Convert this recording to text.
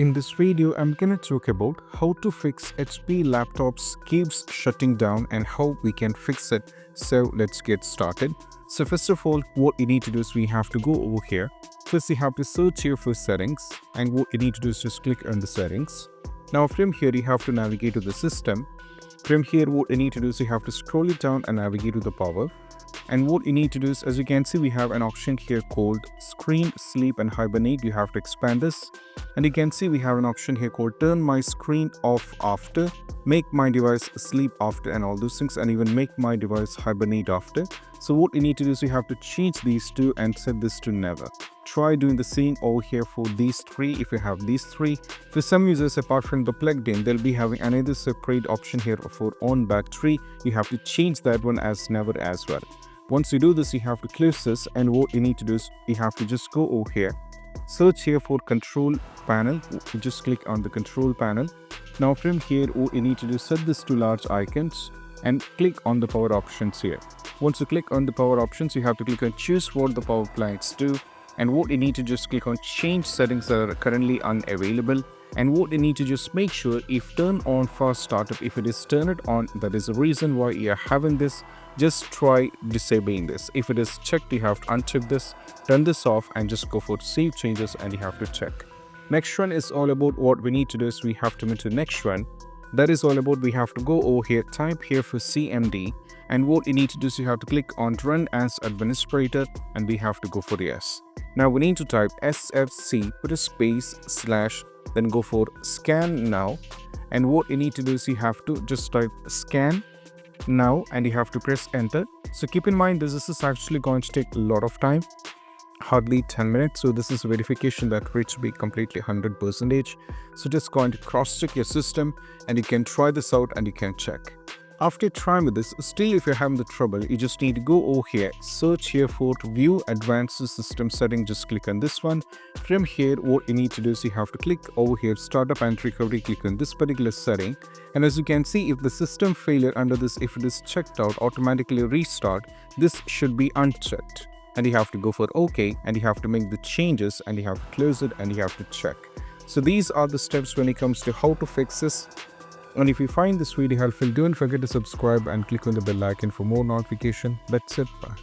In this video, I'm gonna talk about how to fix HP laptops keeps shutting down and how we can fix it. So let's get started. So first of all, what you need to do is we have to go over here. First, you have to search here for settings, and what you need to do is just click on the settings. Now from here, you have to navigate to the system. From here, what you need to do is you have to scroll it down and navigate to the power. And what you need to do is, as you can see, we have an option here called Screen, Sleep and Hibernate. You have to expand this. And you can see we have an option here called Turn My Screen Off After, Make My Device Sleep After, and all those things, and even Make My Device Hibernate After. So what you need to do is you have to change these two and set this to Never. Try doing the same over here for these three if you have these three. For some users, apart from the plugged in, they'll be having another separate option here for on battery. You have to change that one as Never as well. Once you do this, you have to close this, and what you need to do is you have to just go over here, search here for control panel. Just click on the control panel. Now from here, what you need to do is set this to large icons and click on the power options here. Once you click on the power options, you have to click on choose what the power appliances do, and what you need to just click on change settings that are currently unavailable. And what you need to just make sure, if turn on fast startup, if it is turn it on, that is the reason why you are having this. Just try disabling this. If it is checked, you have to uncheck this, turn this off, and just go for save changes, and you have to check. Next one is all about what we need to do is we have to move to the next one. That is all about we have to go over here, type here for CMD, and what you need to do is you have to click on run as administrator, and we have to go for yes. Now we need to type SFC, put a space slash, then go for scan now, and what you need to do is you have to just type scan now, and you have to press enter. So keep in mind this is actually going to take a lot of time, hardly 10 minutes. So this is verification that it should be completely 100%. So just going to cross check your system, and you can try this out and you can check. After trying with this, still if you're having the trouble, you just need to go over here, search here for view advanced system setting, just click on this one. From here, what you need to do is you have to click over here startup and recovery, click on this particular setting, and as you can see, if the system failure under this, if it is checked out, automatically restart, this should be unchecked, and you have to go for OK, and you have to make the changes, and you have to close it, and you have to check. So these are the steps when it comes to how to fix this. And if you find this video helpful, don't forget to subscribe and click on the bell icon for more notification. That's it. Bye.